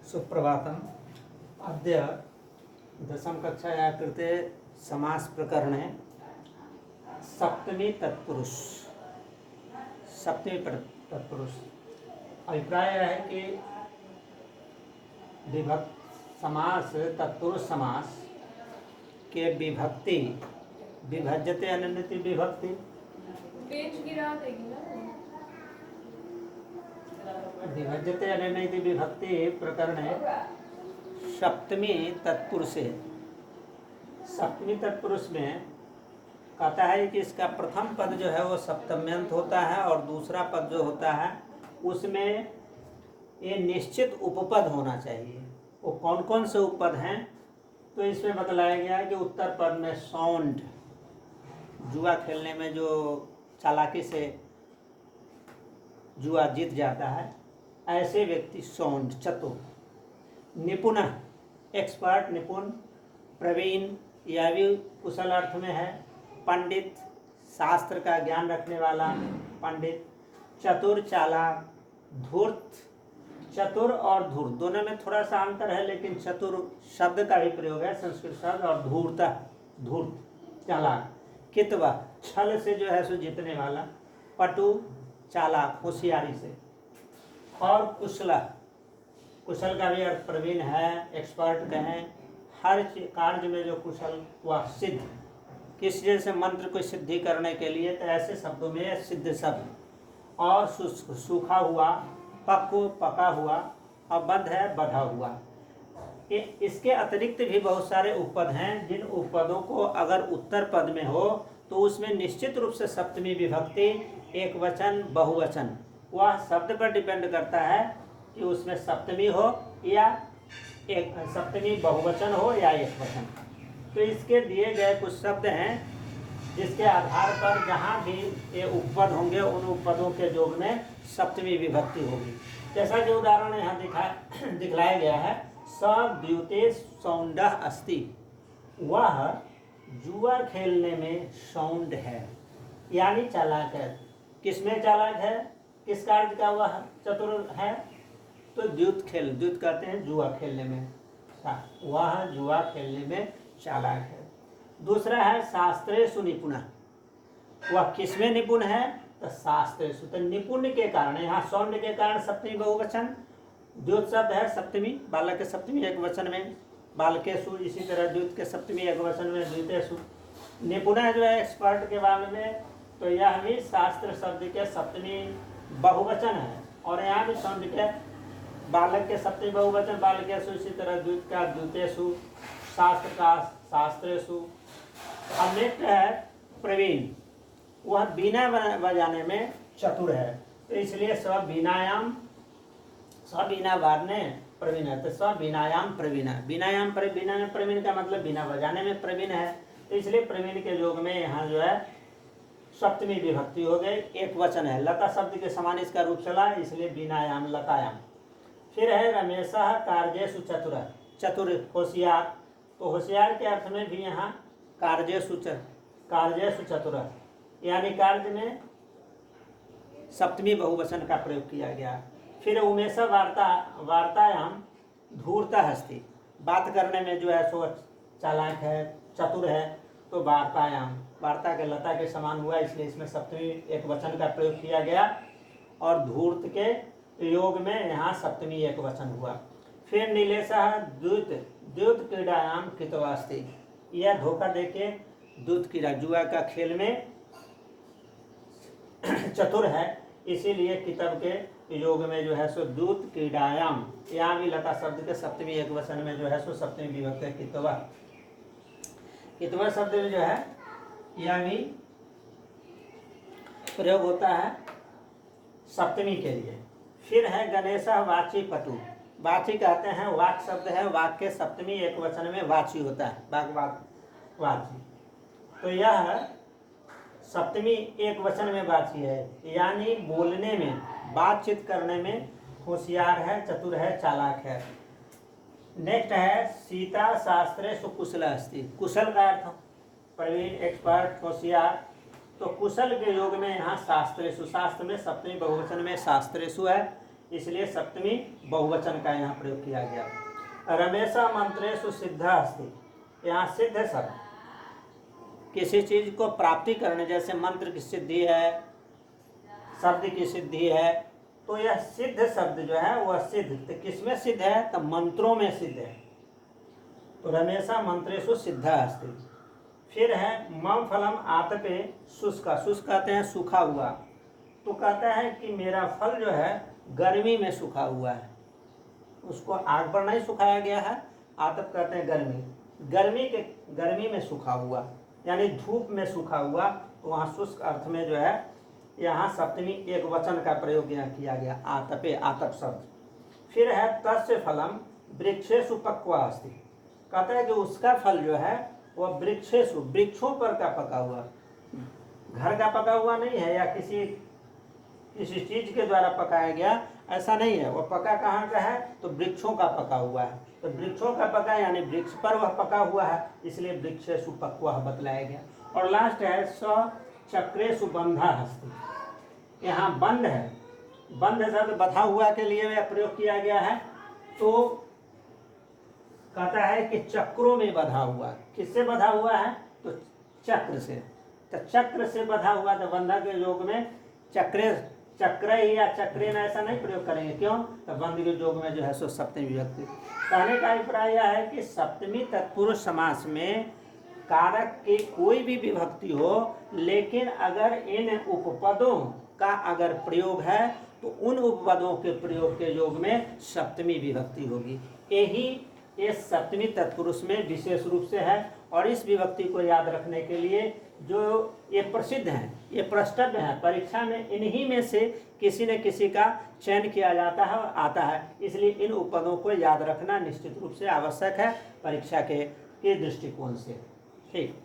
सुप्रभातम्। अद्य दशमकक्षायाः कृते समासप्रकरणे सप्तमी तत्पुरुष अभिप्राय है कि विभक्त समास तत्पुरुष समास के विभक्ति विभज्यते अनन्यति विभक्ति पेज गिरा देगी ना। विभज्यते अनन्यति विभक्ति प्रकरणे सप्तमी तत्पुरुषे सप्तमी तत्पुरुष में कहता है कि इसका प्रथम पद जो है वो सप्तम्यंत होता है और दूसरा पद जो होता है उसमें ये निश्चित उपपद होना चाहिए। वो कौन कौन से उपपद हैं तो इसमें बतलाया गया है कि उत्तर पद में सौंड, जुआ खेलने में जो चालाकी से जुआ जीत जाता है ऐसे व्यक्ति सौंड, चतुर, निपुण, एक्सपर्ट, निपुण, प्रवीण, यह भी कुशल अर्थ में है, पंडित, शास्त्र का ज्ञान रखने वाला पंडित, चतुर, चालाक, धूर्त। चतुर और धूर्त दोनों में थोड़ा सा अंतर है, लेकिन चतुर शब्द का भी प्रयोग है संस्कृत शब्द, और धूर्त, चालाक, कितवा, छल से जो है सो जीतने वाला, पटु, चालाक, होशियारी से, और कुशल का भी अर्थ प्रवीण है, एक्सपर्ट कहें, हर कार्य में जो कुशल वह सिद्ध, किस जैसे मंत्र को सिद्धि करने के लिए, तो ऐसे शब्दों में सिद्ध शब्द, और सूखा हुआ, पका हुआ, और बंध है बढ़ा हुआ। इसके अतिरिक्त भी बहुत सारे उपपद हैं जिन उपपदों को अगर उत्तर पद में हो तो उसमें निश्चित रूप से सप्तमी विभक्ति, एक वचन, बहुवचन, वह शब्द पर डिपेंड करता है कि उसमें सप्तमी हो या एक सप्तमी बहुवचन हो या एक वचन। तो इसके दिए गए कुछ शब्द हैं जिसके आधार पर जहाँ भी ये उपपद होंगे उन उपपदों के योग में सप्तमी विभक्ति होगी। जैसा कि उदाहरण यहाँ दिखलाया गया है, सद्युते सौंडः अस्ति, वह जुआ खेलने में सौंड है, यानी चालाक है। किसमें चालाक है, किस कार्य का वह चतुर है, तो द्युत कहते हैं जुआ खेलने में, वह जुआ खेलने में चालाक है। दूसरा है शास्त्रेषु निपुणः, वह किसमें निपुण है, तो शास्त्रेषु, तो निपुण के कारण, यहाँ सौंड के कारण सप्तमी बहुवचन, द्युत शब्द है सप्तमी, बालक के सप्तमी एक वचन में बालकेषु, इसी तरह द्युत के सप्तमी एक वचन में द्युतेषु। निपुण जो है एक्सपर्ट के बारे में, तो यह भी शास्त्र शब्द के सप्तमी बहुवचन है, और यहाँ भी सौंड के बालक के सप्तमी बहुवचन बालकेषु, इसी तरह द्युत का द्युतेषु, शास्त्र का शास्त्रेषु। अब नेक्स्ट है प्रवीण, वह बीना बजाने में चतुर है, तो इसलिए स्वबीना वादने प्रवीण है, तो स्वबीनायाम प्रवीण है। बीनायाम बीना में प्रवीण का मतलब बीना बजाने में प्रवीण है, तो इसलिए प्रवीण के योग में यहाँ जो है सप्तमी विभक्ति हो गई, एक वचन है, लता शब्द के समान इसका रूप चला, इसलिए बीनायाम लतायाम। फिर है रमेशः कार्येषु चतुरः, चतुर होशियार, तो होशियार के अर्थ में भी यहाँ कार्येषु चतुरः, यानी कार्य में सप्तमी बहुवचन का प्रयोग किया गया। फिर उमेश वार्तायाम धूर्तः अस्ति, बात करने में जो है सो चालाक है, चतुर है, तो वार्ता के लता के समान हुआ, इसलिए इसमें सप्तमी एक वचन का प्रयोग किया गया, और धूर्त के योग में यहाँ सप्तमी एक वचन हुआ। फिर नीलेशः द्युत क्रीडायाम कृतवा अस्ति, यह धोखा देके द्युत क्रीड़ा जुआ का खेल में चतुर है, इसीलिए कितब के योग में जो है सो द्युत क्रीडायाम, यहाँ भी लता शब्द के सप्तमी एक वचन में जो है सो सप्तमी विभक्ति है कितवा शब्द में जो है यह भी प्रयोग होता है सप्तमी के लिए। फिर है गणेशः वाची पटु, वाची कहते हैं वाक शब्द है, वाक के सप्तमी एक वचन में वाची होता है, वाची, तो यह सप्तमी एक वचन में वाची है, यानी बोलने में, बातचीत करने में होशियार है, चतुर है, चालाक है। नेक्स्ट है सीता शास्त्रेषु कुशलः अस्ति, कुशल का अर्थ प्रवीण, एक्सपर्ट, होशियार, तो कुशल के योग में यहाँ शास्त्रेषु, शास्त्र में सप्तमी बहुवचन में शास्त्रेषु है, इसलिए सप्तमी बहुवचन का यहाँ प्रयोग किया गया। रमेशा मंत्रेषु सिद्धा अस्ति, यहाँ सिद्ध शब्द किसी चीज को प्राप्ति करने, जैसे मंत्र की सिद्धि है, शब्द की सिद्धि है, तो यह सिद्ध शब्द जो है वह सिद्ध तो किसमें सिद्ध है, तो मंत्रों में सिद्ध है। तो रमेशा मंत्रेषु सिद्धा अस्ति। फिर है मम फलम आतपे शुष्का, शुष्क कहते हैं सूखा हुआ, तो कहता है कि मेरा फल जो है गर्मी में सूखा हुआ है, उसको आग पर नहीं सुखाया गया है। आतप कहते हैं गर्मी, गर्मी में सूखा हुआ यानी धूप में सूखा हुआ, तो वहाँ शुष्क अर्थ में जो है यहाँ सप्तमी एक वचन का प्रयोग यहाँ किया गया, आतपे, आतप शब्द। फिर है तस्य फलम वृक्षेषु पक्वा अस्ति, कहता है कि उसका फल जो है वह वृक्षेषु, वृक्षों पर का पका हुआ, घर का पका हुआ नहीं है या किसी चीज के द्वारा पकाया गया, ऐसा नहीं है। वह पका कहाँ का है, तो वृक्षों का पका हुआ है। तो वृक्षों का पका यानी वृक्ष पर वह पका हुआ है, इसलिए वृक्षेषु पक्वा बतलाया गया। और लास्ट है स चक्रेषु बंधा हस्ति, यहाँ बंध है, बंध शब्द बधा हुआ के लिए यह प्रयोग किया गया है। तो कहता है कि चक्रों में बधा हुआ, किससे बधा हुआ है, तो चक्र से। तो चक्र से बधा हुआ, तो बंधा के योग में चक्र या चक्रेन ऐसा नहीं प्रयोग करेंगे, क्यों, तो बंध के योग में जो है सो सप्तमी विभक्ति। कहने का अभिप्राय यह है कि सप्तमी तत्पुरुष समास में कारक के कोई भी विभक्ति हो, लेकिन अगर इन उपपदों का अगर प्रयोग है तो उन उपपदों के प्रयोग के योग में सप्तमी विभक्ति होगी। यही इस सप्तमी तत्पुरुष में विशेष रूप से है। और इस विभक्ति को याद रखने के लिए जो ये प्रसिद्ध हैं, ये प्रष्टव्य हैं, परीक्षा में इन्हीं में से किसी न किसी का चयन किया जाता है और आता है, इसलिए इन उपपदों को याद रखना निश्चित रूप से आवश्यक है परीक्षा के दृष्टिकोण से। ठीक।